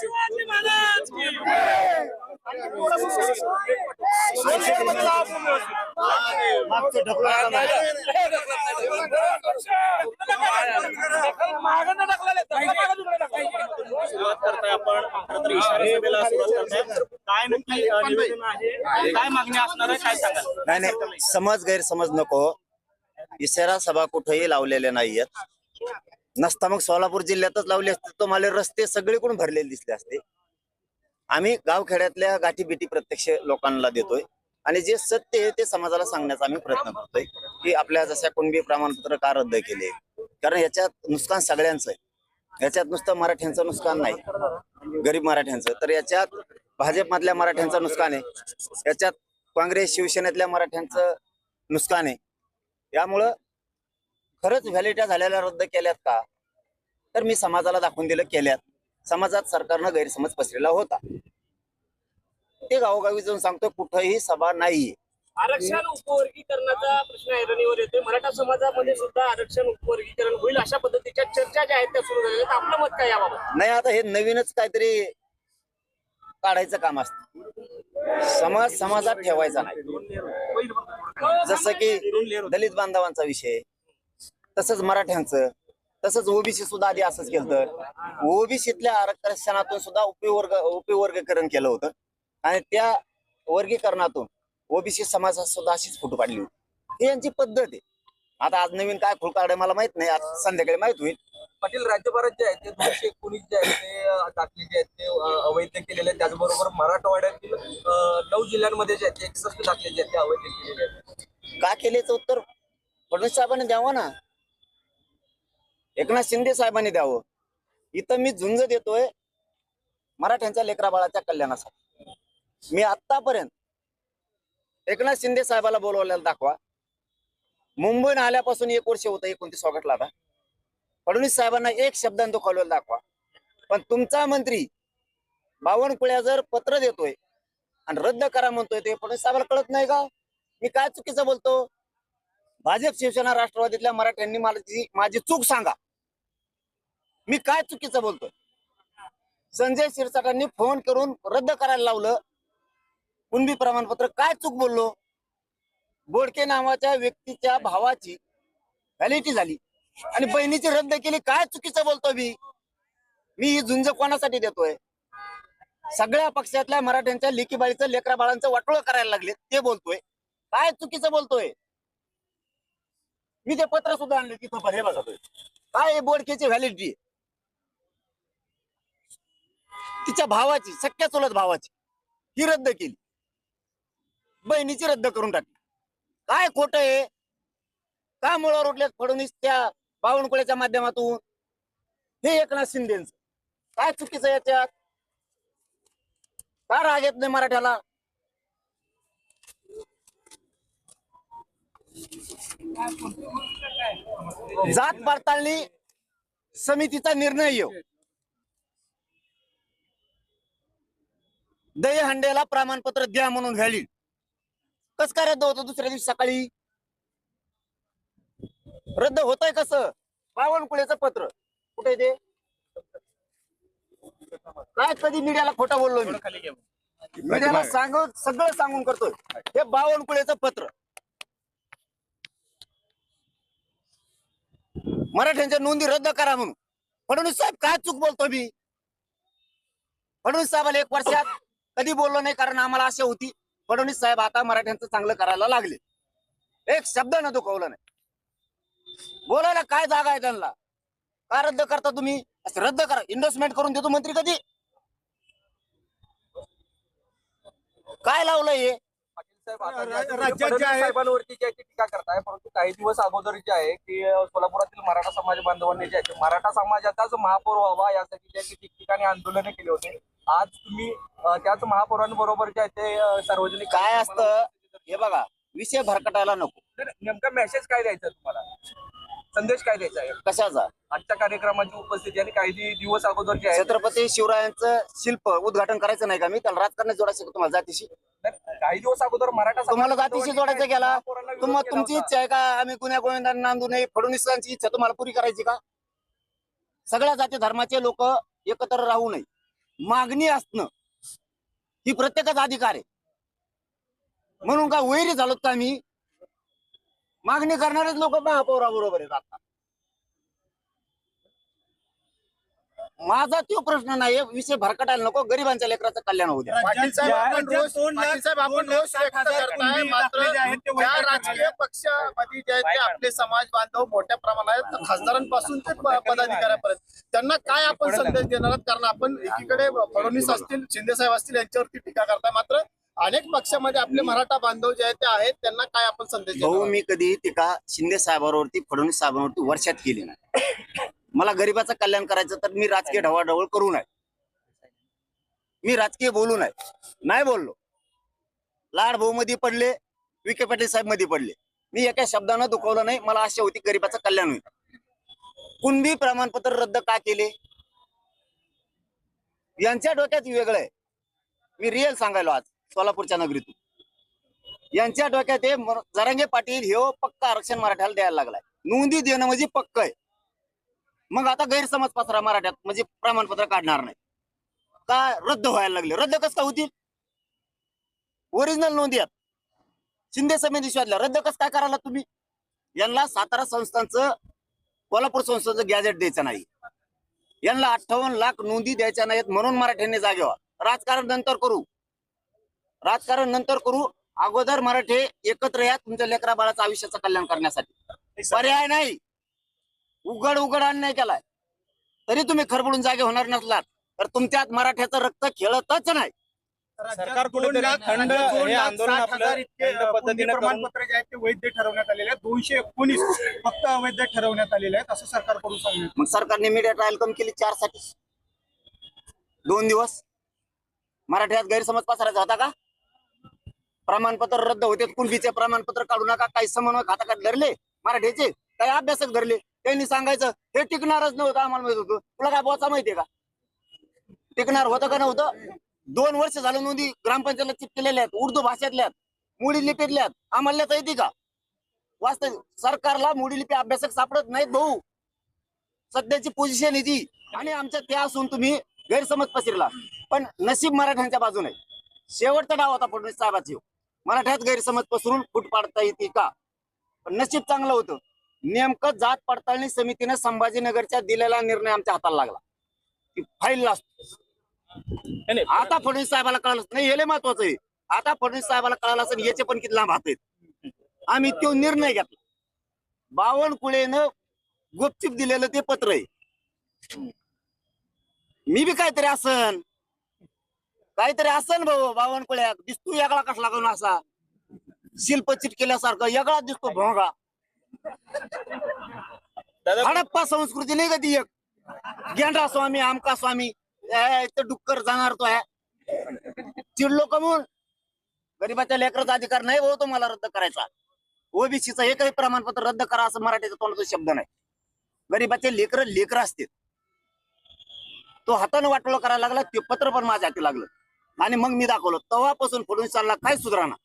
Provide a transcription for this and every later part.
शिवाजी महाराज की सुरुवात करताय आपण खरं तर इशारा सभेला सुरुवात करताय काय नक्की निवेदन आहे काय मागणी असणार आहे काय सांगाल नाही नाही समज गैरसमज नको इशारा सभा कुठेही लावलेल्या नाहीयेत नसता मग सोलापूर जिल्ह्यातच लावले असते तर मला रस्ते सगळीकडून भरलेले दिसले असते आम्ही गावखेड्यातल्या गाठीबिटी प्रत्यक्ष लोकांना देतोय आणि जे सत्य आहे ते समाजाला सांगण्याचा आम्ही प्रयत्न करतोय की आपल्या जशा कुणबी प्रमाणपत्र का रद्द केले कारण याच्यात नुकसान सगळ्यांचं आहे याच्यात नुसतं मराठ्यांचं नुकसान नाही गरीब मराठ्यांचं तर याच्यात भाजपमधल्या मराठ्यांचं नुकसान आहे याच्यात काँग्रेस शिवसेनेतल्या मराठ्यांचं नुकसान आहे यामुळं खरंच व्हॅलिडिटी झालेल्या रद्द केल्यात का तर मी समाजाला दाखवून दिलं केल्यात समाजात सरकारनं गैरसमज पसरलेला होता ते गावोगावी जाऊन सांगतोय कुठेही सभा नाहीये आरक्षण उपवर्गीकरणाचा प्रश्न ऐरणीवर येतोय मराठा समाजामध्ये सुद्धा आरक्षण उपवर्गीकरण होईल अशा पद्धतीच्या चर्चा ज्या आहेत त्या सुरू झालेल्या आहेत आपलं मत काय याबाबत नाही आता हे नवीनच काहीतरी काढायचं काम असतं समाज समाजात ठेवायचा नाही जसं की दलित बांधवांचा विषय तसंच मराठ्यांचं तसंच ओबीसी सुद्धा आधी असंच केलं तर ओबीसीतल्या आरक्षणातून सुद्धा उपवर्गीकरण केलं होतं आणि त्या वर्गीकरणातून ओबीसी समाजात सुद्धा अशीच फुट पाडली होती ही यांची पद्धत आहे आता आज नवीन काय खुळ काढे मला माहित नाही आज संध्याकाळी माहित होईल पाटील राज्यभरात जे आहेत ते 219 जे आहेत ते दाखले जे आहेत ते अवैध केलेले आहेत त्याचबरोबर मराठवाड्यातील 9 जिल्ह्यांमध्ये जे आहेत ते 61 दाखले जे आहेत ते अवैध केलेले आहेत का केल्याचं उत्तर फडणवीस साहेबांनी द्यावं ना एकनाथ शिंदे साहेबांनी द्यावं इथं मी झुंज देतोय मराठ्यांच्या लेकरा बाळाच्या कल्याणासाठी मी आतापर्यंत एकनाथ शिंदे साहेबाला बोलवलेला दाखवा मुंबईहून आल्यापासून 1 वर्ष होतं 29 ऑगस्टला आता फडणवीस साहेबांना एक शब्दांत दुखावलेला दाखवा पण तुमचा मंत्री बावनकुळ्या जर पत्र देतोय आणि रद्द करा म्हणतोय ते फडणवीस साहेबाला कळत नाही का मी काय चुकीचं बोलतो भाजप शिवसेना राष्ट्रवादीतल्या मराठ्यांनी माझी चूक सांगा मी काय चुकीचं बोलतोय संजय शिरसाटांनी फोन करून रद्द करायला लावलं कुणबी प्रमाणपत्र काय चूक बोललो बोडके नावाच्या व्यक्तीच्या भावाची व्हॅलिडिटी झाली आणि बहिणीची रद्द केली काय चुकीचं बोलतोय मी ही झुंज कोणासाठी देतोय सगळ्या पक्षातल्या मराठ्यांच्या लेकीबाळीचं लेकरा बाळांचं वाटोळ करायला लागले ते बोलतोय काय चुकीचं बोलतोय मी ते पत्र सुद्धा आणले तिथं हे बघतोय काय बोडकेची व्हॅलिडिटी तिच्या भावाची सख्या चुलत भावाची ही रद्द केली बहिणीची रद्द करून टाकली काय खोट आहे का मुळावर उठल्यात फडणवीस त्या बावनकुळ्याच्या माध्यमातून हे एकनाथ शिंदेचं काय चुकीचं याच्यात का राग येत नाही मराठ्याला जात पडताळणी समितीचा निर्णय येऊ दहीहंडेला प्रमाणपत्र द्या म्हणून व्हॅलिड कस काय रद्द होतं दुसऱ्या दिवशी सकाळी रद्द होतंय कसं बावनकुळेचं पत्र कुठे ते काय कधी मीडियाला खोटं बोललो मी मीडियाला सगळं सांगून करतोय हे बावनकुळेचं पत्र मराठ्यांच्या नोंदी रद्द करा म्हणून फडणवीस साहेब काय चूक बोलतो मी फडणवीस साहेबाला 1 वर्षात कधी बोललो नाही कारण आम्हाला आशा होती फडणवीस साहेब आता मराठ्यांचं चांगलं करायला लागले एक शब्द न दुखवलं नाही बोलायला काय जागा आहे त्यांना का रद्द करता तुम्ही असं रद्द करा इन्व्हेस्टमेंट करून देतो मंत्री कधी काय लावलंय हे राज्यात साहेबांवरती जी आहे ती टीका करताय परंतु काही दिवस अगोदर जे आहे की सोलापुरातील मराठा समाज बांधवांनी जे आहे मराठा समाजाचाच महापौर व्हावा यासाठी जे ठिकठिकाणी आंदोलने केली होती आज तुम्ही त्याच महापौरांबरोबर जे आहे ते सार्वजनिक काय असतं हे बघा विषय भरकटायला नको नेमका मेसेज काय द्यायचा तुम्हाला संदेश काय द्यायचा आहे कशाचा आजच्या कार्यक्रमाची उपस्थिती आणि काही दिवस अगोदर जे आहे छत्रपती शिवरायांचं शिल्प उद्घाटन करायचं नाही का मी त्याला राजकारणात जोडायचं का तुम्हाला जातीशी काही दिवस अगोदर मराठा तुम्हाला जातीशी जोडायचं गेला तुमची इच्छा आहे का आम्ही गुन्ह्या गोविंदांना नांदू नये फडणवीसांची इच्छा तुम्हाला पुरी करायची का सगळ्या जाती धर्माचे लोक एकत्र राहू नये मागणी असणं ही प्रत्येकाचा अधिकार आहे. म्हणून का वैरी झालो का आम्ही? मागणी करणारेच लोक महापौराबरोबर आहेत. आता माझा तो प्रश्न नाही, विषय भरकटायला नको, गरिबांच्या लेकराचं कल्याण होऊ द्या. पाटील साहेब, आपण रोष व्यक्त करताय, मात्र त्या राजकीय पक्षामध्ये जे आहेत ते आपले समाज बांधव मोठ्या प्रमाणात खासदारांपासून ते पदाधिकाऱ्यांपर्यंत त्यांना काय आपण संदेश देणार आहात? कारण आपण एकीकडे फडणवीस असतील, शिंदे साहेब असतील यांच्यावरती टीका करताय, मात्र अनेक पक्षामध्ये आपले मराठा बांधव जे आहेत ते आहेत, त्यांना काय आपण संदेश देणार भाऊ, आहात? मी कधी टीका शिंदे साहेबांवरती, फडणवीस साहेबांवरती वर्षात केली नाही. मला गरिबाचं कल्याण करायचं तर मी राजकीय ढवळाढवळ करू नये, मी राजकीय बोलू नाही बोललो. लाड भाऊ मध्ये पडले, विखे पाटील साहेब मध्ये पडले, मी एका शब्दानं दुखवलं नाही. मला आशा होती गरिबाचं कल्याण होईल. कुणबी प्रमाणपत्र रद्द का केले यांच्या डोक्यात वेगळं आहे. मी रिअल सांगायलो आज सोलापूरच्या नगरीतून. यांच्या डोक्यात हे जरांगे पाटील हे पक्का आरक्षण मराठ्याला द्यायला लागलाय. नोंदी देणं म्हणजे पक्क आहे. मग आता गैरसमज पसरा मराठ्यात, म्हणजे प्रमाणपत्र काढणार नाही का, रद्द व्हायला लागले. रद्द कसं काय होतील? ओरिजिनल नोंदी आहेत शिंदे समिती शोधल्या, रद्द कसं काय करायला तुम्ही? यांना सातारा संस्थांचं, कोल्हापूर संस्थांचं गॅजेट द्यायचं नाही, यांना 58 लाख नोंदी द्यायच्या नाहीत, म्हणून मराठ्यांनी जागेवा. राजकारण नंतर करू, राजकारण नंतर करू. अगोदर मराठे एकत्र या तुमच्या लेकरा बाळाचं आयुष्याचं कल्याण करण्यासाठी. पर्याय नाही, उघड अन्याय केलाय तरी तुम्ही खरबडून जागे होणार नसलात तर तुमच्यात मराठ्याचं रक्त खेळतच नाही. सरकार कुठेतरी थंड हे आंदोलन आपलं थंड पद्धतीने प्रमाणपत्र जे आहेत ते वैध ठरवण्यात आलेले आहेत. 219 फक्त अवैध ठरवण्यात आलेले आहेत असं सरकारकडून सांगण्यात. मग सरकारने मीडिया ट्रायल कम केली 4 साठी 2 दिवस. मराठ्यात गैरसमज पसरायचा होता का? प्रमाणपत्र रद्द होते, कुणबीचे प्रमाणपत्र काढू नका, काही समन्वय खाता धरले मराठ्याचे, काही अभ्यासक धरले. त्यांनी सांगायचं हे टिकणारच नव्हतं, आम्हाला माहित होतं. तुला काय बोचा माहितीये का टिकणार होतं का नव्हतं? 2 वर्ष झालं नोंदी ग्रामपंचायतला चिपकेलेल्या आहेत, उर्दू भाषेतल्या, मोडी लिपीतल्या. आम्हाला तर येते का? वास्तव सरकारला मोडी लिपी अभ्यासक सापडत नाहीत भाऊ. सध्याची पोझिशन आहे ती, आणि आमच्या त्या असून तुम्ही गैरसमज पसरला. पण नशीब मराठ्यांच्या बाजूने. शेवटचा डाव होता फडणवीस साहेबाची, मराठ्यात गैरसमज पसरून फूट पाडता येते का? पण नशीब चांगलं होतं, नेमकं जात पडताळणी समितीने संभाजीनगरच्या दिलेला निर्णय आमच्या हाताला लागला. फाईल असतो. आता फडणवीस साहेबाला कळालं नाही, हे लय महत्वाचं आहे. आता फडणवीस साहेबाला कळालं असेल याचे पण किती लांब हात आहेत. आम्ही तो निर्णय घेतला. बावनकुळेनं गुपचूप दिलेलं ते पत्र आहे. मी बी काहीतरी असन भाऊ. बावनकुळ्या दिसतो वेगळा कसला करून, असा शिल्प चिटकेल्यासारखं वेगळा दिसतो भोंगा. हडप्पा संस्कृती नाही का ती? एक गेंडा स्वामी, आमका स्वामी, डुक्कर जाणार तो आहे. चिडलो कमून. गरीबाच्या लेकराचा अधिकार नाही भाऊ तुम्हाला रद्द करायचा. ओबीसीचं एकही प्रमाणपत्र रद्द करा असं मराठीचा तोंडाचा शब्द नाही. गरीबाचे लेकर असते. तो हातानं वाटोळं करायला लागला, ते पत्र पण माझ्या हाती लागलं आणि मग मी दाखवलं. तेव्हापासून फडणवीसांना काय सुधारणा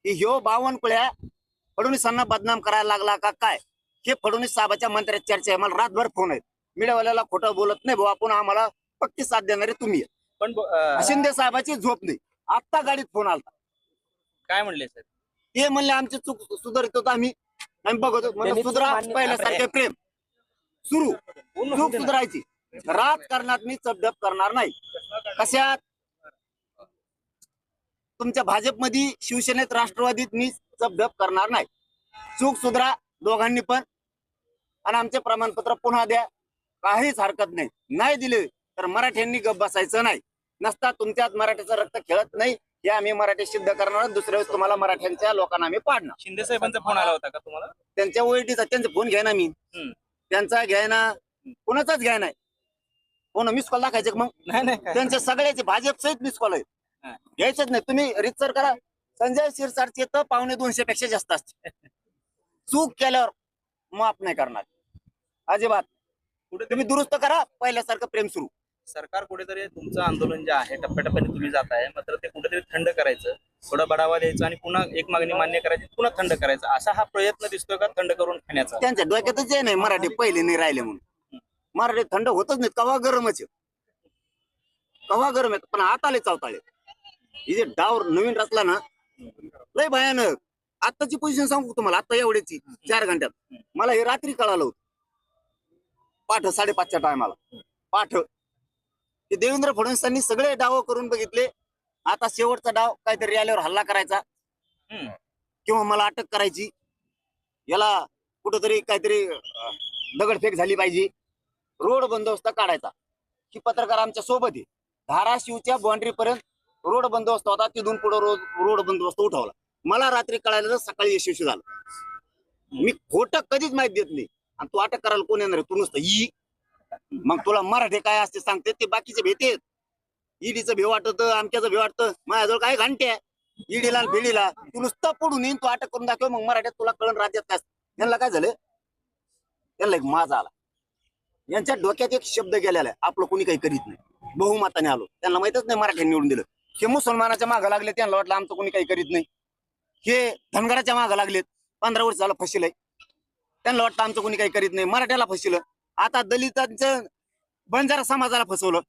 की ह्यो बावनकुळ्या फडणवीसांना बदनाम करायला लागला का काय, हे फडणवीस साहेबाच्या मंत्र्यात चर्चा आहे. मला रातभर फोन आहेत. मीडियावाल्याला खोटं बोलत नाही भाऊ आपण, आम्हाला पक्की साथ देणारे तुम्ही. पण शिंदे साहेबाची झोप नाही. आत्ता गाडीत फोन आलता, काय म्हणले सर? ते म्हणले आमची चूक सुधारित होतो, आम्ही बघतो. म्हणजे सुधरा, पहिल्यासारखे प्रेम सुरू, चूक सुधारायची. राजकारणात मी चपडप करणार नाही. कशात? तुमच्या भाजपमध्ये, शिवसेनेत, राष्ट्रवादीत मी चपडप करणार नाही. चूक सुधारा दोघांनी पण, आणि आमचे प्रमाणपत्र पुन्हा द्या, काहीच हरकत नाही. नाही दिले तर मराठ्यांनी गप बसायचं नाही. नसता तुमच्यात मराठ्याचं रक्त खेळत नाही, हे आम्ही मराठी सिद्ध करणार. दुसऱ्या वेळेस तुम्हाला मराठ्यांच्या लोकांना आम्ही पाडणार. शिंदे साहेबांचा फोन आला होता का तुम्हाला? त्यांच्या ओळखीचा त्यांचा फोन घ्या ना मी, त्यांचा घ्याय ना, कोणाचाच घ्याय नाही. हो ना, मिस कॉल दाखायचे मग. नाही त्यांचे सगळ्याचे भाजप सहित मिस कॉल आहेत, घ्यायचेच नाही. तुम्ही रितसर करा. संजय शिरसाटचे तर 250 पेक्षा जास्त असते. चूक केल्यावर माफ नाही करणार अजिबात. तुम्ही दुरुस्त करा, पहिल्यासारखं प्रेम सुरू. सरकार कुठेतरी तुमचं आंदोलन जे आहे टप्प्याटप्प्याने तुम्ही जाताय, मात्र ते कुठेतरी थंड करायचं, थोडा बढावा द्यायचा आणि पुन्हा एक मागणी मान्य करायची, पुन्हा थंड करायचा, असा हा प्रयत्न दिसतोय का थंड करून खाण्याचा? त्यांच्या डोक्यातच आहे नाही मराठी पहिले नाही राहिले म्हणून. मराठी थंड होतच नाही, कवा गरमच. तवा गरम येत, पण आता लय चावताळे. ही जे डाव नवीन रचला ना लय भयानक. आत्ताची पोझिशन सांगू तुम्हाला, आता एवढ्याची 4 घंट्यात मला हे रात्री कळालं होतं. पाठ 5:30च्या टायमाला पाठ. ते देवेंद्र फडणवीसांनी सगळे डाव करून बघितले. आता शेवटचा डाव काहीतरी आल्यावर हल्ला करायचा किंवा मला अटक करायची, याला कुठंतरी काहीतरी दगडफेक झाली पाहिजे, रोड बंदोबस्त काढायचा. ही पत्रकार आमच्या सोबत आहे. धाराशिवच्या बाउंड्री पर्यंत रोड बंदोबस्त होता, तिथून पुढे रोड बंदोबस्त उठवला. मला रात्री कळायला तर सकाळी यशस्वी झालं. मी खोटं कधीच माहिती देत नाही. आणि तू अटक करायला कोण येणार आहे? तू नुसतं ई. मग तुला मराठी काय असते सांगते, ते बाकीचे भेटेत. ईडीचं भेव वाटत, आमच्याचं भेव वाटतं. माझ्याजवळ काय घंटे आहे ईडीला भेडीला. तू नुसतं पडून येईन, तू अटक करून दाखव, मग मराठ्यात तुला कळण राज्यात काय. त्यांना काय झालं, त्यांना एक माझा आला. यांच्या डोक्यात एक शब्द गेलेला आहे, आपलं कोणी काही करीत नाही. बहुमताने आलो, त्यांना माहितच नाही मराठ्यांनी निवडून दिलं. हे मुसलमानाच्या मागं लागले, त्यांना वाटलं आमचं कोणी काही करीत नाही. हे धनगराच्या मागं लागलेत, 15 वर्ष झालं फसिलय, त्यांना वाटतं आमचं कोणी काही करीत नाही. मराठ्याला फसिलं. आता दलितांचं बंजारा समाजाला फसवलं,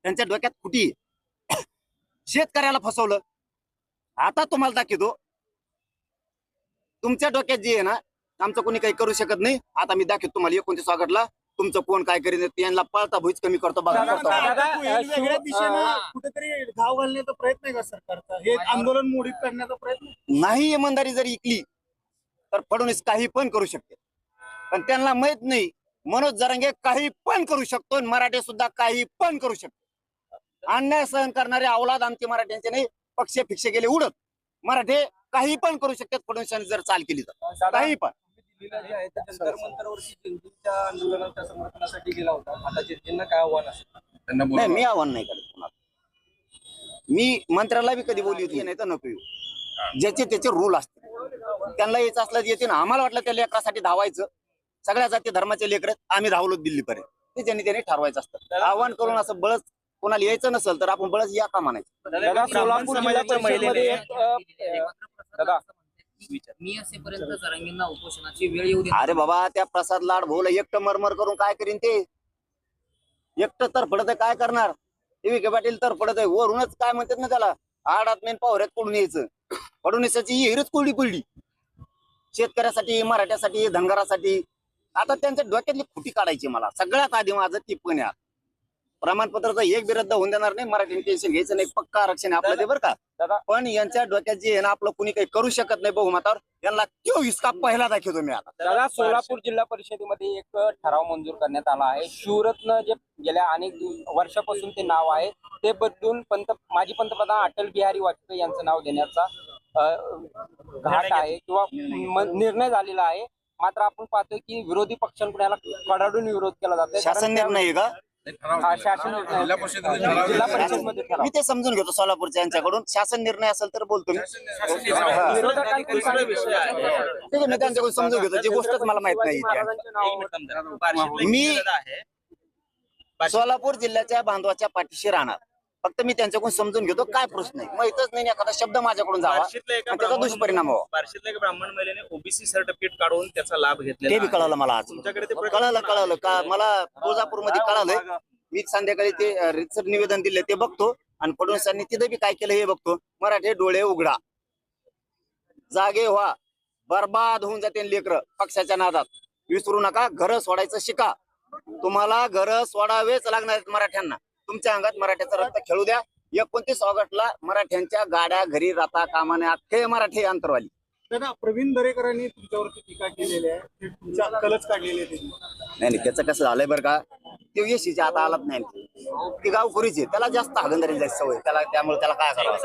त्यांच्या डोक्यात खुटी. शेतकऱ्याला फसवलं. आता तुम्हाला दाखवतो, तुमच्या डोक्यात जे आहे ना आमचं कोणी काही करू शकत नाही, आता मी दाखवतो तुम्हाला 29 ऑगस्टला तुमचं कोण काय करीत, त्यांना पळता भुईच कमी करतो बघा. वेगळ्या दिशेनं कुठेतरी घाव घालण्याचा प्रयत्न आहे का सरकारचा? हे आंदोलन मोडीत करण्याचा प्रयत्न नाही. इमानदारी जर इकली तर फडणवीस काही पण करू शकते, पण त्यांना माहित नाही मनोज जरांगे काही पण करू शकतो, मराठे सुद्धा काही पण करू शकतो. अन्याय सहन करणारे अवलाद आमचे मराठ्यांचे नाही. पक्ष फिक्ष गेले उडत. मराठे काही पण करू शकतात फडणवीसांनी जर चाल केली तर, काही पण. दिल्लीला जे आहे ते जंतर मंतरवरती जिंतूरच्या आंदोलनाच्या समर्थनासाठी गेला होता. आता जिंतूरला काय आव्हान असेल? नाही, मी आव्हान नाही करत कुणाला. मी मंत्र्याला बी कधी बोलली होती नाही तर नको येऊ. ज्याचे त्याचे रूल असते, त्यांना यायचं असलं येते ना. आम्हाला वाटलं त्या लेकरासाठी धावायचं, सगळ्या जाती धर्माचे लेकर आम्ही धावलो दिल्लीपर्यंत, ते त्यांनी ठरवायचं असतं. आव्हान करून असं बळच कोणाला यायचं नसेल तर आपण बळच या का म्हणायचं. दादा, सोलापूर जिल्हा परिषदेमध्ये दादा मी असेपर्यंत जरांगींना उपोषणाची वेळ येऊ दे. अरे बाबा, त्या प्रसाद लाड भाऊला एकटं मरमर करून काय करीन ते? एकटं तर पडत आहे, काय करणार? विखे पाटील तर पडत आहे वरूनच, काय म्हणतात ना त्याला, आडात मेन पावऱ्यात पडून यायचं. फडणवीसाची हिरच कोरडी पडली शेतकऱ्यासाठी, मराठ्यासाठी, धनगरासाठी. आता त्यांच्या डोक्यातली खुटी काढायची. मला सगळ्यात आधी माझं टिप्पणी आहे, प्रमाणपत्राचा एक बिरद्द होऊन देणार नाही. मराठी टेन्शन घ्यायचं नाही, पक्का आरक्षण आहे आपलं ते बरं का. पण यांच्या डोक्यात जे आहे ना, आपलं कुणी काही करू शकत नाही बहुमतावर, यांना क्यों हिसका पहिला दाखवतो मी आता. दादा, सोलापूर जिल्हा परिषदेमध्ये एक ठराव मंजूर करण्यात आला आहे. शिवरत्न जे गेल्या अनेक वर्षापासून ते नाव आहे ते बदलून माजी पंतप्रधान अटल बिहारी वाजपेयी यांचं नाव देण्याचा घाट आहे किंवा निर्णय झालेला आहे. मात्र आपण पाहतोय की विरोधी पक्षांकडून याला कडाडून विरोध केला जातोय. शासन निर्णय आहे का? शासन जिल्हा परिषदेमध्ये मी ते समजून घेतो सोलापूरच्या यांच्याकडून. शासन निर्णय असेल तर बोलतो मी. ठीक आहे, मी त्यांच्याकडून समजून घेतो. जी गोष्टच मला माहित नाही. मी सोलापूर जिल्ह्याच्या बांधवाच्या पाठीशी राहणार. फक्त मी त्यांच्याकडून समजून घेतो काय प्रश्न आहे. माहितच नाही, एखादा शब्द माझ्याकडून जावा त्याचा दुष्परिणाम व्हावा. बार्शीतल्या एका ब्राह्मण महिलेने ओबीसी सर्टिफिकेट काढून त्याचा लाभ घेतला. ते बी कळालं मला आज. कळालं का मला तुळजापूरमध्ये कळालंय. मी संध्याकाळी ते रितसर निवेदन दिले ते बघतो, आणि फडणवीसांनी तिथे बी काय केलं हे बघतो. मराठे डोळे उघडा, जागे व्हा, बर्बाद होऊन जाते लेकर पक्षाच्या नादात. विसरू नका, घर सोडायचं शिका. तुम्हाला घर सोडावेच लागणार आहेत मराठ्यांना. तुमच्या अंगात मराठ्याचं रक्त खेळू द्या. 29 ऑगस्टला मराठ्यांच्या गाड्या घरी राहता कामाने अख्खे मराठी अंतरवाली. दादा, प्रवीण दरेकरांनी तुमच्यावरती टीका केलेली आहे, ते तुमच्या कलच काढलेली आहे त्यांनी. नाही, त्याचं कसं झालंय बरं का, ते यशीच्या आता आलाच नाही. ती गावखोरीची, त्याला जास्त हागंदारी जास्त सवय त्याला, त्यामुळे त्याला काय करावं.